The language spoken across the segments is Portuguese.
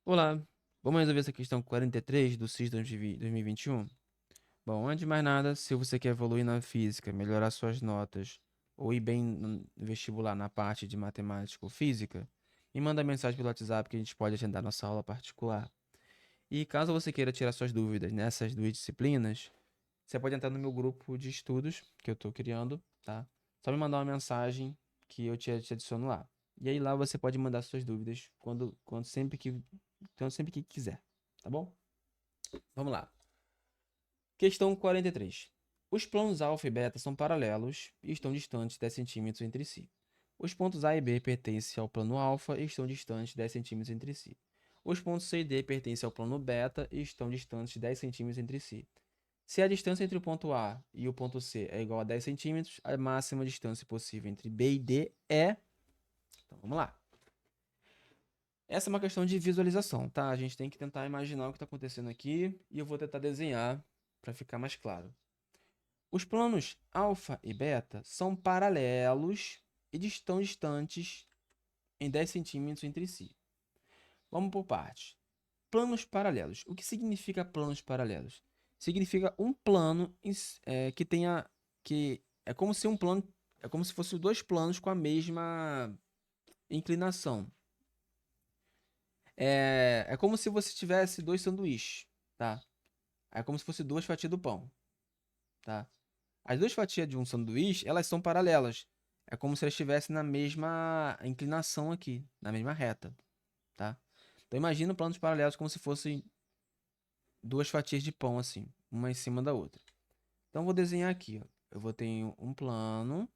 Olá, vamos resolver essa questão 43 do SIS 2021? Bom, antes de mais nada, se você quer evoluir na física, melhorar suas notas ou ir bem no vestibular na parte de matemática ou física, me manda mensagem pelo WhatsApp que a gente pode agendar nossa aula particular. E caso você queira tirar suas dúvidas nessas duas disciplinas, você pode entrar no meu grupo de estudos que eu estou criando, tá? Só me mandar uma mensagem que eu te adiciono lá. E aí lá você pode mandar suas dúvidas quando sempre que quiser, tá bom? Vamos lá. Questão 43. Os planos alfa e beta são paralelos e estão distantes 10 centímetros entre si. Os pontos A e B pertencem ao plano alfa e estão distantes 10 centímetros entre si. Os pontos C e D pertencem ao plano beta e estão distantes 10 centímetros entre si. Se a distância entre o ponto A e o ponto C é igual a 10 centímetros, a máxima distância possível entre B e D é... Então vamos lá. Essa é uma questão de visualização, tá? A gente tem que tentar imaginar o que está acontecendo aqui e eu vou tentar desenhar para ficar mais claro. Os planos alfa e beta são paralelos e estão distantes em 10 centímetros entre si. Vamos por partes. Planos paralelos. O que significa planos paralelos? Significa um plano que tenha que é como se um plano é como se fossem dois planos com a mesma inclinação. É como se você tivesse dois sanduíches, tá? É como se fosse duas fatias do pão, tá? As duas fatias de um sanduíche, elas são paralelas. É como se elas estivessem na mesma inclinação aqui, na mesma reta, tá? Então imagina planos paralelos como se fossem duas fatias de pão assim, uma em cima da outra. Então eu vou desenhar aqui, ó. Eu vou ter um plano,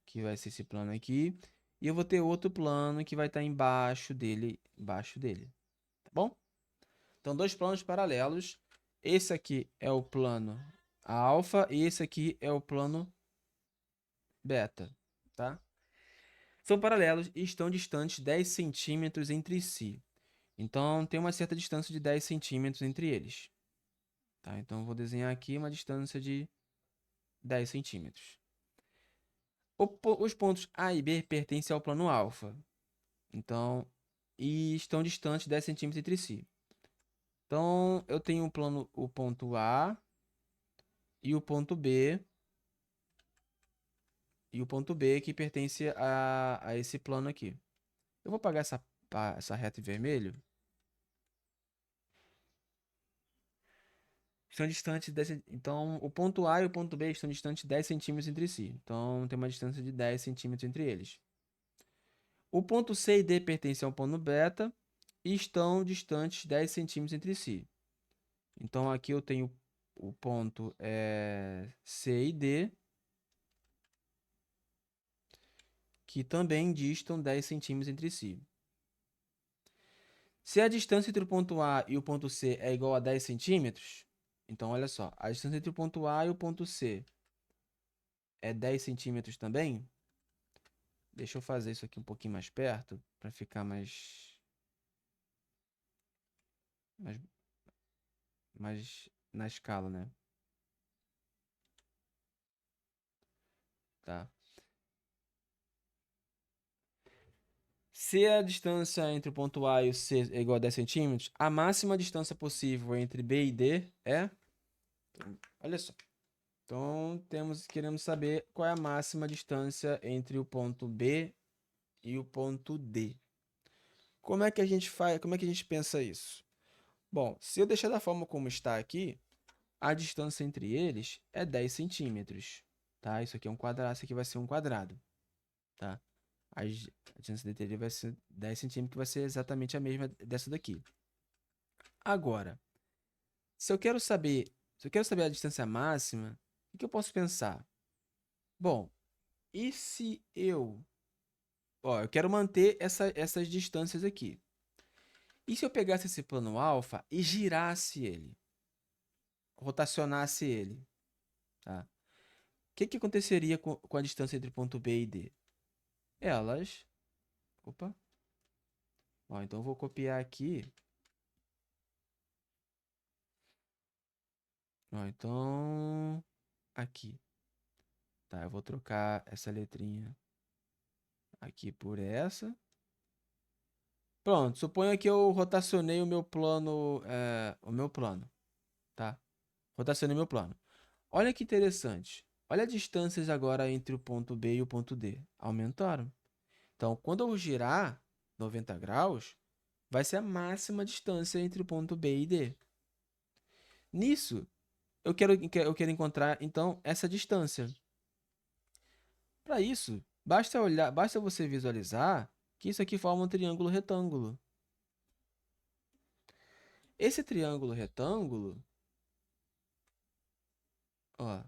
que vai ser esse plano aqui, e eu vou ter outro plano que vai estar embaixo dele, tá bom? Então dois planos paralelos. Esse aqui é o plano alfa e esse aqui é o plano beta, tá? São paralelos e estão distantes 10 centímetros entre si. Então, tem uma certa distância de 10 centímetros entre eles. Tá? Então, eu vou desenhar aqui uma distância de 10 centímetros. Os pontos A e B pertencem ao plano alfa. Então, e estão distantes 10 centímetros entre si. Então, eu tenho o ponto A e o ponto B. E o ponto B que pertence a esse plano aqui. Eu vou apagar essa reta em vermelho. Estão distantes 10, então, o ponto A e o ponto B estão distantes 10 centímetros entre si. Então, tem uma distância de 10 centímetros entre eles. O ponto C e D pertencem ao ponto beta e estão distantes 10 centímetros entre si. Então, aqui eu tenho o ponto C e D, que também distam 10 centímetros entre si. Se a distância entre o ponto A e o ponto C é igual a 10 centímetros, então olha só, a distância entre o ponto A e o ponto C é 10 centímetros também. Deixa eu fazer isso aqui um pouquinho mais perto, para ficar mais, mais na escala, né? Tá. Se a distância entre o ponto A e o C é igual a 10 centímetros, a máxima distância possível entre B e D é... Olha só. Então, queremos saber qual é a máxima distância entre o ponto B e o ponto D. Como é que a gente faz? Como é que a gente pensa isso? Bom, se eu deixar da forma como está aqui, a distância entre eles é 10 centímetros, tá? Isso aqui é um quadrado, isso aqui vai ser um quadrado, tá? A distância entre eles vai ser 10 centímetros, que vai ser exatamente a mesma dessa daqui. Agora, se eu quero saber a distância máxima, o que eu posso pensar? Bom, e se eu quero manter essas distâncias aqui. E se eu pegasse esse plano alfa e girasse ele, rotacionasse ele, tá? O que aconteceria com a distância entre ponto B e D? Elas. Opa. Ó, então eu vou copiar aqui. Ó, então. Aqui. Tá, eu vou trocar essa letrinha aqui por essa. Pronto, suponha que eu rotacionei o meu plano, tá? Rotacionei meu plano. Olha que interessante. Olha as distâncias agora entre o ponto B e o ponto D. Aumentaram. Então, quando eu girar 90 graus, vai ser a máxima distância entre o ponto B e D. Nisso, eu quero encontrar, então, essa distância. Para isso, basta você visualizar que isso aqui forma um triângulo retângulo. Esse triângulo retângulo, ó,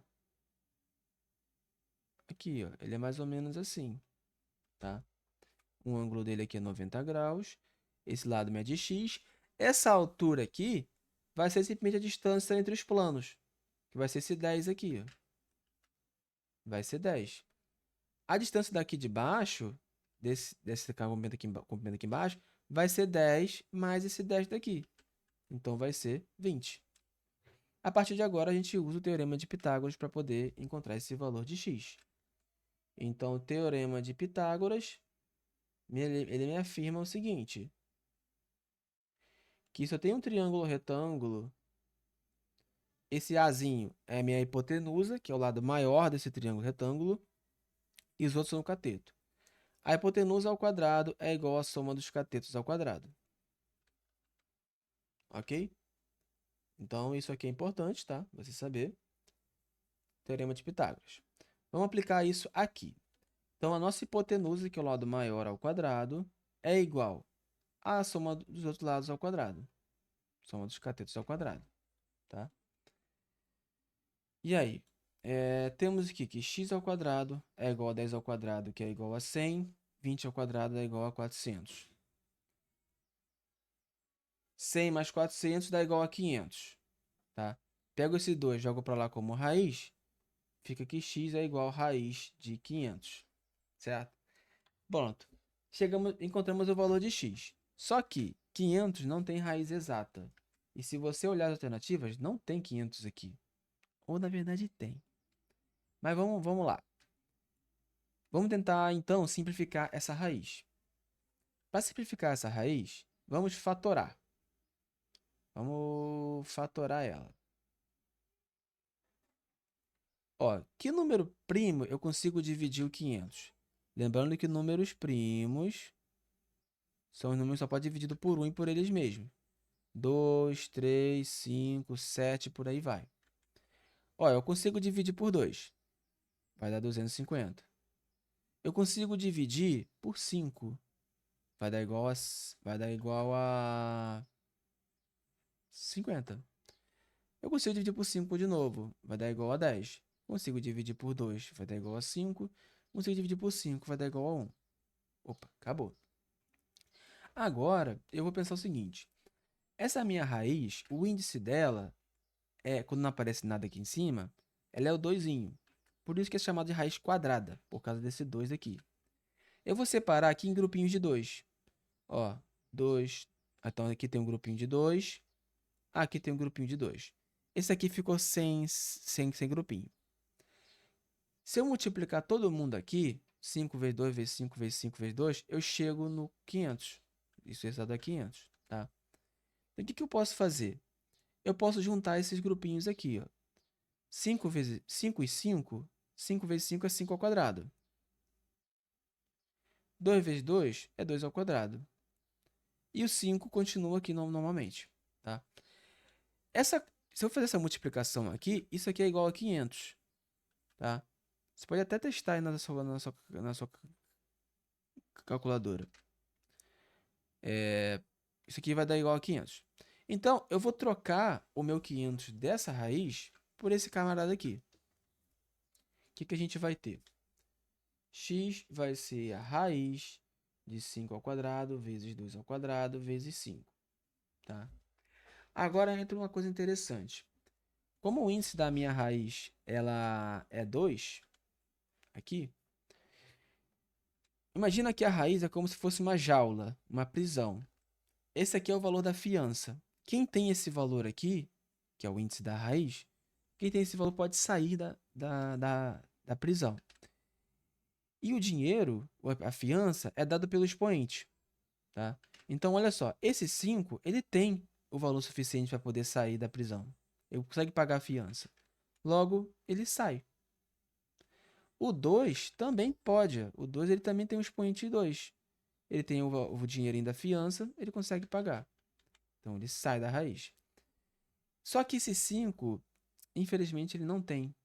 aqui, ó, ele é mais ou menos assim, tá? O ângulo dele aqui é 90 graus, esse lado mede x. Essa altura aqui vai ser simplesmente a distância entre os planos, que vai ser esse 10 aqui, ó. Vai ser 10. A distância daqui de baixo, desse comprimento aqui embaixo, vai ser 10 mais esse 10 daqui. Então, vai ser 20. A partir de agora, a gente usa o teorema de Pitágoras para poder encontrar esse valor de x. Então, o teorema de Pitágoras, ele me afirma o seguinte, que se eu tenho um triângulo retângulo, esse Azinho é a minha hipotenusa, que é o lado maior desse triângulo retângulo, e os outros são o cateto. A hipotenusa ao quadrado é igual à soma dos catetos ao quadrado. Ok? Então, isso aqui é importante, tá? Você saber. Teorema de Pitágoras. Vamos aplicar isso aqui. Então, a nossa hipotenusa, que é o lado maior ao quadrado, é igual à soma dos outros lados ao quadrado. Soma dos catetos ao quadrado, tá? E aí? Temos aqui que x ao quadrado é igual a 10 ao quadrado, que é igual a 100. 20 ao quadrado é igual a 400. 100 mais 400 dá igual a 500, tá? Pego esse 2, jogo para lá como raiz, fica que x é igual a raiz de 500, certo? Pronto. Encontramos o valor de x. Só que 500 não tem raiz exata. E se você olhar as alternativas, não tem 500 aqui. Ou na verdade tem. Mas vamos lá. Vamos tentar então simplificar essa raiz. Para simplificar essa raiz, vamos fatorar. Vamos fatorar ela. Ó, que número primo eu consigo dividir o 500? Lembrando que números primos são os números que só podem dividido por 1 e por eles mesmos. 2, 3, 5, 7, por aí vai. Ó, eu consigo dividir por 2. Vai dar 250. Eu consigo dividir por 5. Vai dar igual a 50. Eu consigo dividir por 5 de novo. Vai dar igual a 10. Consigo dividir por 2. Vai dar igual a 5. Consigo dividir por 5. Vai dar igual a 1. Opa, acabou. Agora, eu vou pensar o seguinte. Essa minha raiz, o índice dela quando não aparece nada aqui em cima, ela é o 2. Por isso que é chamada de raiz quadrada, por causa desse 2 aqui. Eu vou separar aqui em grupinhos de 2. Ó, 2. Então, aqui tem um grupinho de 2. Aqui tem um grupinho de 2. Esse aqui ficou sem grupinho. Se eu multiplicar todo mundo aqui, 5 vezes 2 vezes 5 vezes 5 vezes 2, eu chego no 500. Isso dá 500, tá? Então, o que eu posso fazer? Eu posso juntar esses grupinhos aqui, ó. 5 vezes 5 e 5, 5 vezes 5 é 5 ao quadrado. 2 vezes 2 é 2 ao quadrado. E o 5 continua aqui normalmente, tá? Se eu fazer essa multiplicação aqui, isso aqui é igual a 500, tá? Você pode até testar aí na sua calculadora. Isso aqui vai dar igual a 500. Então, eu vou trocar o meu 500 dessa raiz por esse camarada aqui. O que a gente vai ter? X vai ser a raiz de 5 ao quadrado vezes 2 ao quadrado vezes 5, tá? Agora entra uma coisa interessante. Como o índice da minha raiz ela é 2, aqui, imagina que a raiz é como se fosse uma jaula, uma prisão. Esse aqui é o valor da fiança. Quem tem esse valor aqui, que é o índice da raiz, quem tem esse valor pode sair da prisão. E o dinheiro, a fiança, é dado pelo expoente, tá? Então, olha só, esse 5, ele tem o valor suficiente para poder sair da prisão. Ele consegue pagar a fiança. Logo, ele sai. O 2 também pode. O 2 ele também tem um expoente 2. Ele tem o dinheirinho da fiança, ele consegue pagar. Então, ele sai da raiz. Só que esse 5, infelizmente, ele não tem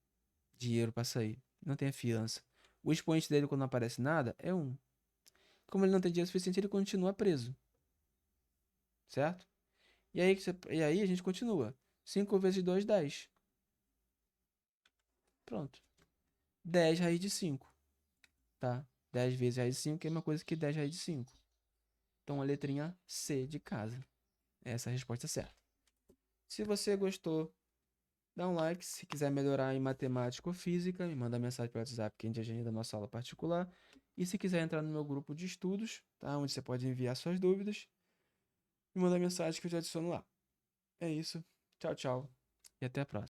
dinheiro para sair. Não tem a fiança. O expoente dele, quando não aparece nada, é 1. Como ele não tem dinheiro suficiente, ele continua preso. Certo? E aí a gente continua. 5 vezes 2, 10. Pronto. 10 raiz de 5. Tá? 10 vezes raiz de 5 é a mesma coisa que 10 raiz de 5. Então a letrinha C de casa. Essa é a resposta certa. Se você gostou, dá um like. Se quiser melhorar em matemática ou física, me manda mensagem pelo WhatsApp que a gente agenda a nossa aula particular. E se quiser entrar no meu grupo de estudos, tá? Onde você pode enviar suas dúvidas, me manda mensagem que eu te adiciono lá. É isso. Tchau, tchau. E até a próxima.